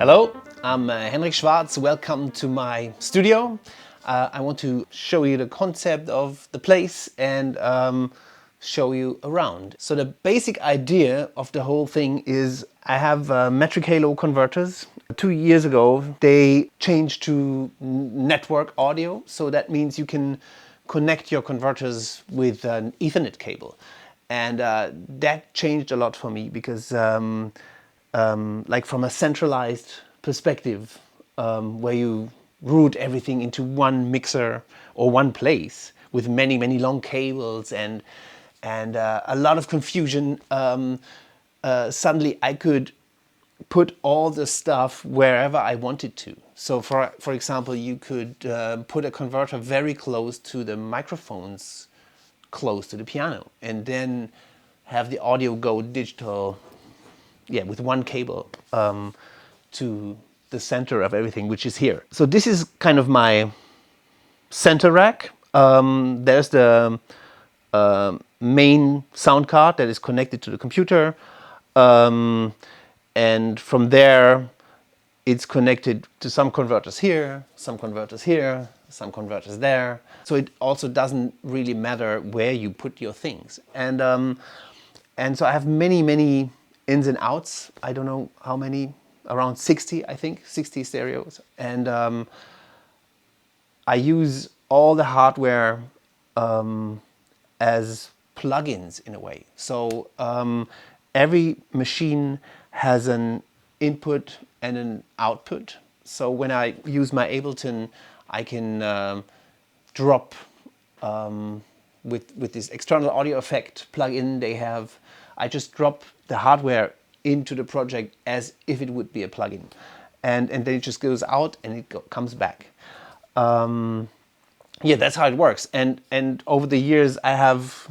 Hello, I'm Henrik Schwarz. Welcome to my studio. I want to show you the concept of the place and show you around. So the basic idea of the whole thing is I have metric halo converters. 2 years ago they changed to network audio, so that means you can connect your converters with an Ethernet cable, and that changed a lot for me because like from a centralized perspective, where you route everything into one mixer or one place with many long cables and a lot of confusion, suddenly I could put all the stuff wherever I wanted to. So for example, you could put a converter very close to the microphones, close to the piano, and then have the audio go digital, with one cable to the center of everything, which is here. So this is kind of my center rack. There's the main sound card that is connected to the computer, and from there it's connected to some converters here, some converters here, some converters there. So it also doesn't really matter where you put your things. And so I have many ins and outs. I don't know how many, around 60, I think, 60 stereos. And I use all the hardware as plugins in a way. So every machine has an input and an output. So when I use my Ableton, I can drop with this external audio effect plugin they have. I just drop the hardware into the project as if it would be a plugin, and then it just goes out and it comes back. That's how it works. And over the years I have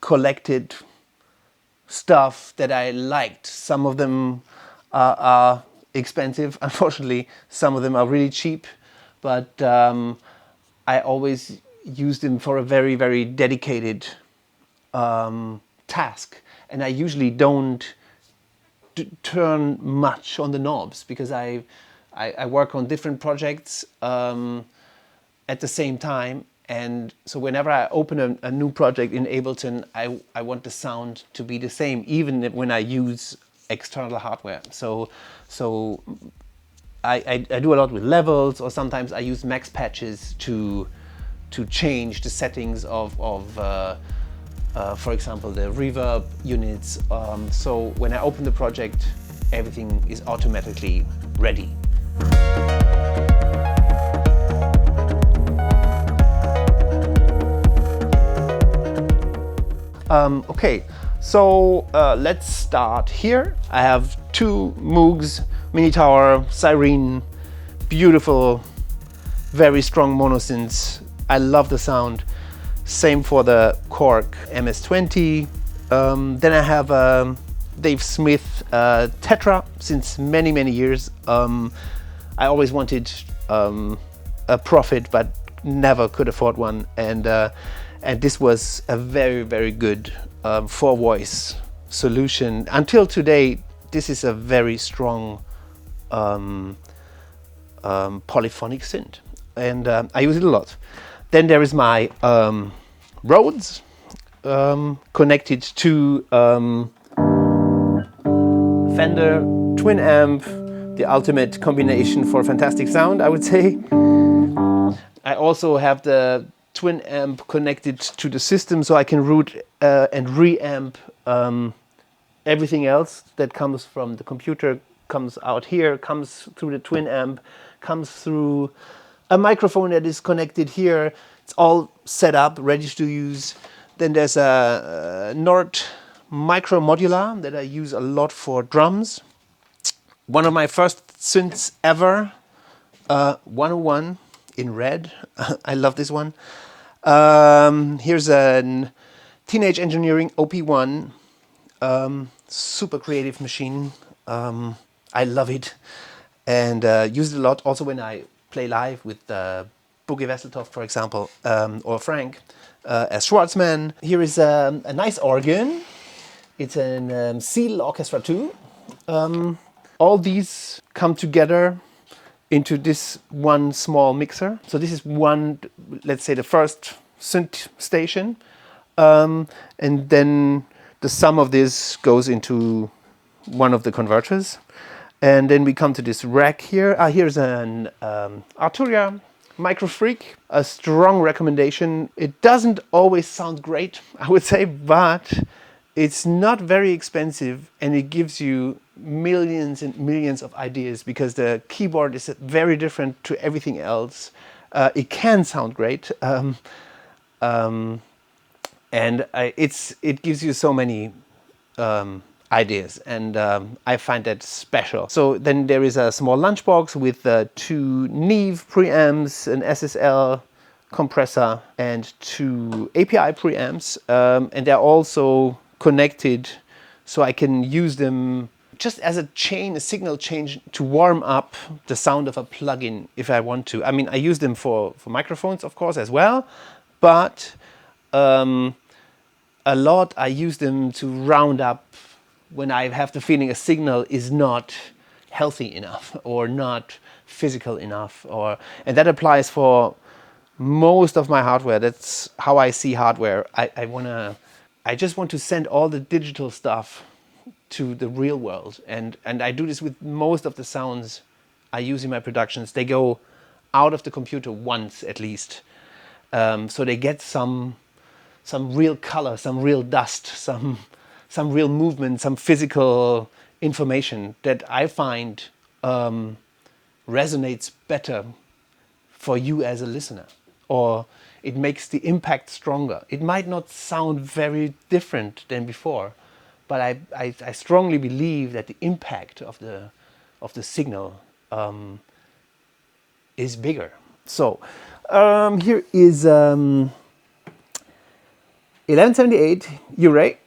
collected stuff that I liked. Some of them are expensive, unfortunately. Some of them are really cheap, but I always use them for a very dedicated task. And I usually don't turn much on the knobs because I work on different projects at the same time. And so whenever I open a new project in Ableton, I want the sound to be the same, even when I use external hardware. So I do a lot with levels, or sometimes I use max patches to change the settings of for example, the reverb units. So when I open the project, everything is automatically ready. Okay, so let's start here. I have two Moogs Mini Tower Cyrene, beautiful, very strong monosynths. I love the sound. Same for the Korg MS-20. Then I have Dave Smith Tetra since many years. I always wanted a Prophet, but never could afford one. And this was a very good 4-voice solution. Until today, this is a very strong polyphonic synth, and I use it a lot. Then there is my Rhodes connected to Fender Twin Amp, the ultimate combination for fantastic sound, I would say. I also have the Twin Amp connected to the system, so I can route and reamp everything else that comes from the computer, comes out here, comes through the Twin Amp, comes through a microphone that is connected here. It's all set up, ready to use. Then there's a Nord micro modular that I use a lot for drums. One of my first synths ever, 101 in red. I love this one. Here's a Teenage Engineering OP1, super creative machine. I love it, and use it a lot also when I play live with Boogie Wesseltoft, for example, or Frank as Schwartzman. Here is a nice organ. It's an Seal Orchestra 2. all these come together into this one small mixer. So this is one, let's say, the first synth station, and then the sum of this goes into one of the converters, and then we come to this rack here. Here's an Arturia Micro Freak, a strong recommendation. It doesn't always sound great, I would say, but it's not very expensive, and it gives you millions and millions of ideas because the keyboard is very different to everything else. It can sound great, and it gives you so many ideas, and I find that special. So then there is a small lunchbox with 2 Neve preamps, an SSL compressor, and 2 API preamps, and they're also connected, so I can use them just as a signal chain to warm up the sound of a plugin if I want to. I mean, I use them for microphones, of course, as well, but a lot I use them to round up when I have the feeling a signal is not healthy enough or not physical enough, and that applies for most of my hardware. That's how I see hardware. I just want to send all the digital stuff to the real world, and I do this with most of the sounds I use in my productions. They go out of the computer once at least, so they get some real color, some real dust, some real movement, some physical information that I find resonates better for you as a listener, or it makes the impact stronger. It might not sound very different than before, but I strongly believe that the impact of the signal is bigger. So here is 1178 Uray.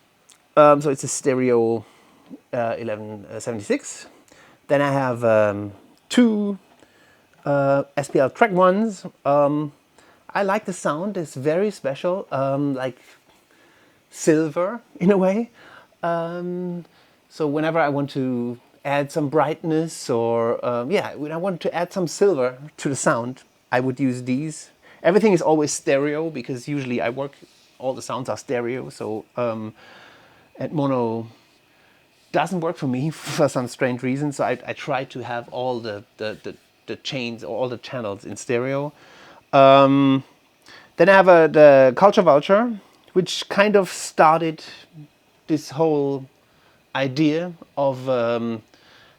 So it's a stereo 1176. Then I have 2 SPL track ones. I like the sound. It's very special, like silver in a way. So whenever I want to add some brightness, or when I want to add some silver to the sound, I would use these. Everything is always stereo because usually all the sounds are stereo. So and mono doesn't work for me for some strange reason. So I try to have all the chains or all the channels in stereo. Then I have the Culture Vulture, which kind of started this whole idea of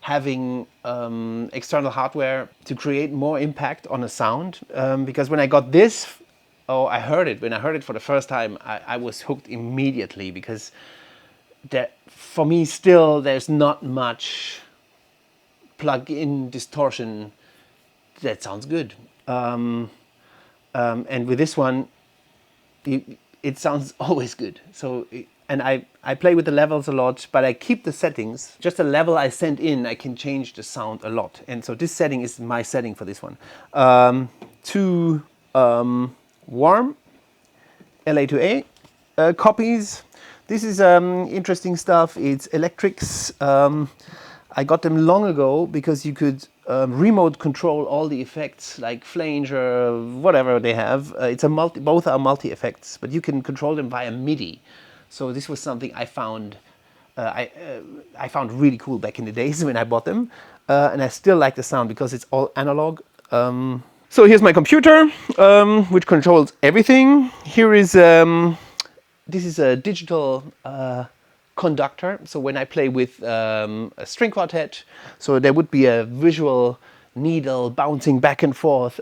having external hardware to create more impact on a sound. Because when I got this, when I heard it for the first time, I was hooked immediately, because for me still there's not much plug-in distortion that sounds good. And with this one, it sounds always good. So, and I play with the levels a lot, but I keep the settings. Just the level I send in, I can change the sound a lot. And so this setting is my setting for this one. 2 warm LA2A copies. This is interesting stuff. It's electrics. I got them long ago because you could remote control all the effects, like flange or whatever they have. Both are multi effects, but you can control them via MIDI. So this was something I found I found really cool back in the days when I bought them, and I still like the sound because it's all analog. So here's my computer, which controls everything. Here is this is a digital conductor. So when I play with a string quartet, so there would be a visual needle bouncing back and forth.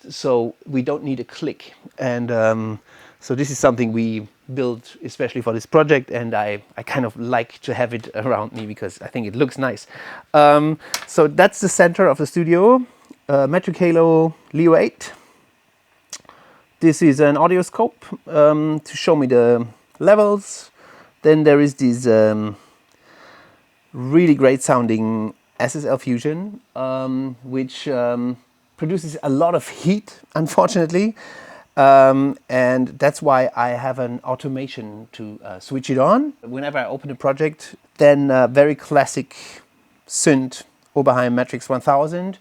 So we don't need a click. And so this is something we built especially for this project, and I kind of like to have it around me because I think it looks nice. So that's the center of the studio. Metric Halo Leo 8. This is an audio scope to show me the levels. Then there is this really great sounding SSL Fusion, which produces a lot of heat, unfortunately. And that's why I have an automation to switch it on. Whenever I open a project, then very classic synth Oberheim Matrix 1000.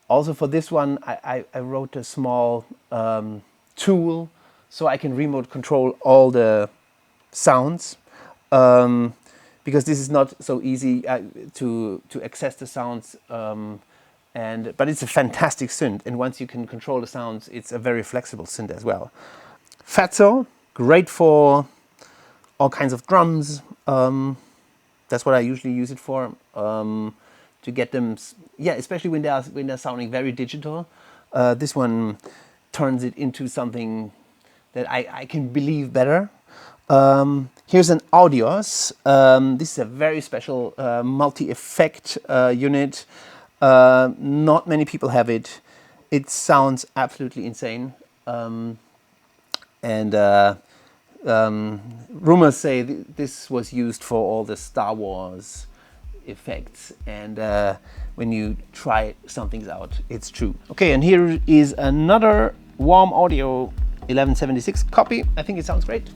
Also for this one, I wrote a small tool so I can remote control all the sounds, because this is not so easy to access the sounds. But it's a fantastic synth, and once you can control the sounds, it's a very flexible synth as well. Fatso, great for all kinds of drums. That's what I usually use it for, to get them, especially when they're sounding very digital. This one turns it into something that I can believe better. Here's an Audios. This is a very special multi-effect unit. Not many people have it. It sounds absolutely insane. Rumors say this was used for all the Star Wars effects, and when you try some things out, it's true. Okay, and here is another Warm Audio 1176 copy. I think it sounds great.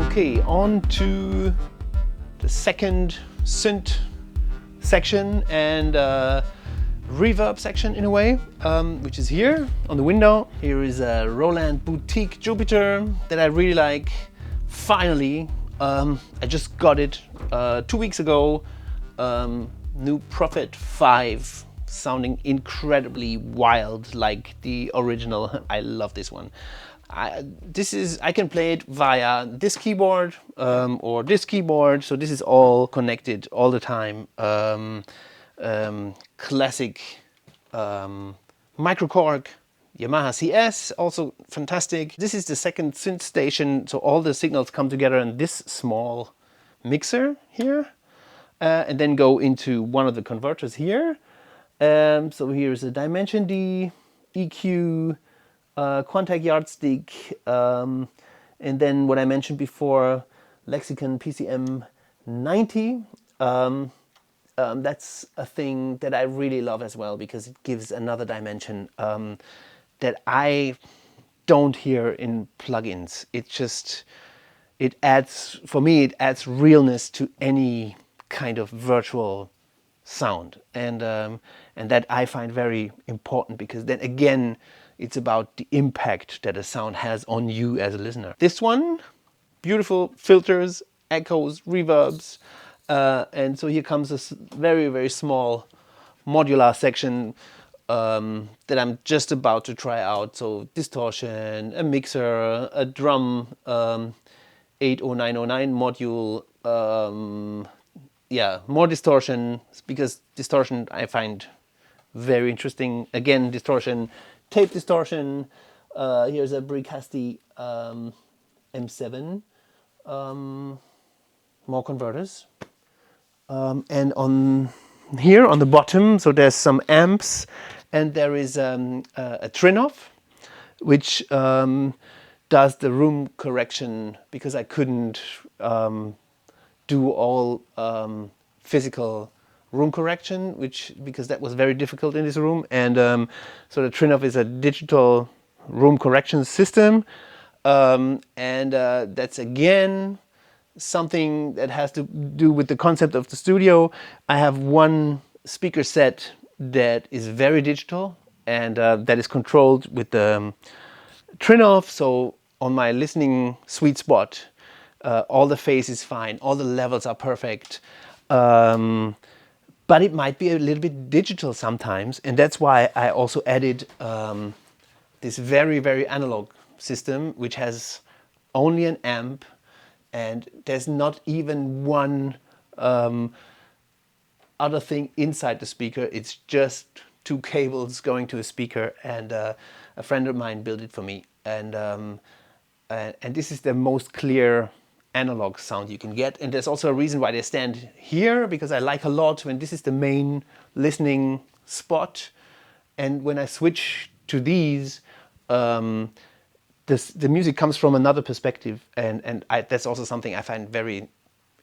Okay, on to the second synth section and reverb section in a way, which is here on the window. Here is a Roland Boutique Jupiter that I really like. Finally, I just got it 2 weeks ago. New Prophet 5, sounding incredibly wild like the original. I love this one. I can play it via this keyboard or this keyboard, so this is all connected all the time. Classic microKORG, Yamaha CS, also fantastic. This is the second synth station, so all the signals come together in this small mixer here, and then go into one of the converters here. So here's a Dimension D, EQ, Quantec Yardstick, and then what I mentioned before, Lexicon PCM 90. That's a thing that I really love as well, because it gives another dimension that I don't hear in plugins. It adds, for me, it adds realness to any kind of virtual sound, and that I find very important, because then again, it's about the impact that a sound has on you as a listener. This one, beautiful filters, echoes, reverbs. And so here comes this very, very small modular section that I'm just about to try out. So distortion, a mixer, a drum 80909 module. More distortion, because distortion I find very interesting. Again, distortion, tape distortion. Here's a Bricasti M7. More converters. And on here on the bottom, so there's some amps, and there is a Trinnov, which does the room correction, because I couldn't do all physical room correction, because that was very difficult in this room. And so the Trinnov is a digital room correction system, and that's again something that has to do with the concept of the studio. I have one speaker set that is very digital, and that is controlled with the Trinnov. So on my listening sweet spot, all the phase is fine, all the levels are perfect, but it might be a little bit digital sometimes, and that's why I also added this very, very analog system, which has only an amp, and there's not even one other thing inside the speaker. It's just two cables going to a speaker, and a friend of mine built it for me. And this is the most clear analog sound you can get. And there's also a reason why they stand here, because I like a lot when this is the main listening spot. And when I switch to these, the music comes from another perspective, and that's also something I find very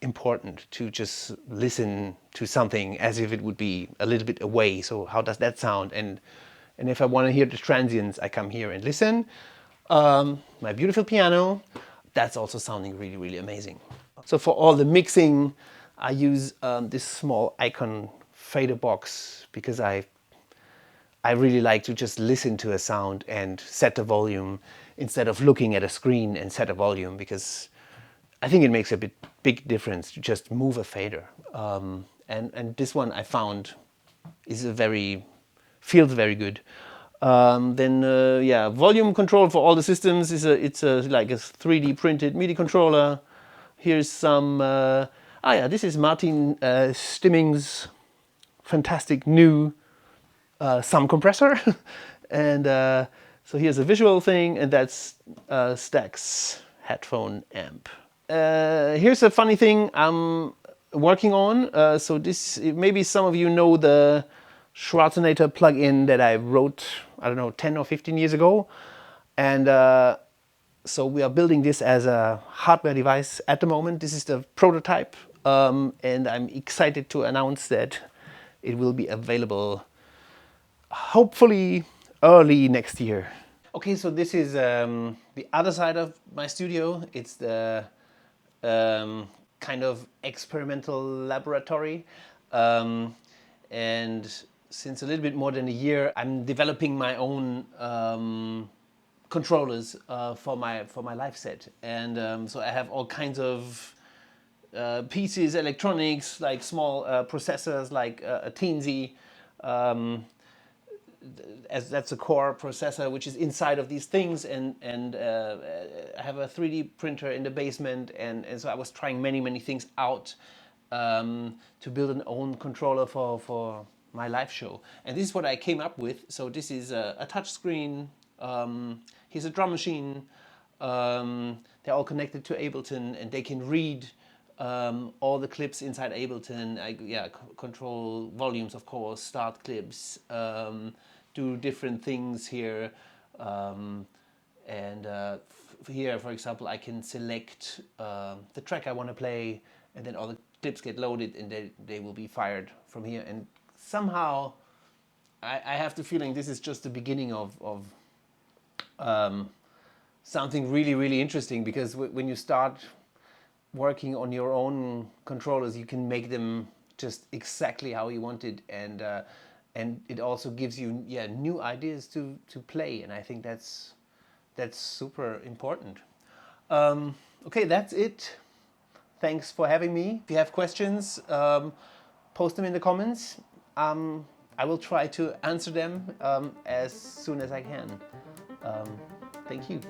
important, to just listen to something as if it would be a little bit away. So how does that sound? And if I want to hear the transients, I come here and listen. my beautiful piano, that's also sounding really, really amazing. So for all the mixing, I use this small Icon fader box because I really like to just listen to a sound and set the volume instead of looking at a screen and set a volume, because I think it makes a big difference to just move a fader. And this one I found is feels very good. Then yeah, volume control for all the systems is like a 3D printed MIDI controller. Here's some this is Martin Stimming's fantastic new some compressor. And so here's a visual thing, and that's Stax headphone amp. Here's a funny thing I'm working on. So this, maybe some of you know the Schwarzenator plugin that I wrote, I don't know, 10 or 15 years ago. And so we are building this as a hardware device at the moment. This is the prototype, and I'm excited to announce that it will be available hopefully early next year. Okay, so this is the other side of my studio. It's the kind of experimental laboratory. And since a little bit more than a year, I'm developing my own controllers for my live set. And so I have all kinds of pieces, electronics, like small processors, like a Teensy. As that's a core processor which is inside of these things, and I have a 3D printer in the basement, and so I was trying many things out to build an own controller for my live show. And this is what I came up with. So this is a touch screen. Here's a drum machine. They're all connected to Ableton, and they can read all the clips inside Ableton. I control volumes, of course, start clips, do different things here. Here, for example, I can select the track I want to play, and then all the clips get loaded, and they will be fired from here. And somehow I have the feeling this is just the beginning of something really interesting, because when you start working on your own controllers, you can make them just exactly how you want it, and it also gives you new ideas to play, and I think that's super important. Okay, that's it. Thanks for having me. If you have questions, post them in the comments. I will try to answer them as soon as I can. Thank you.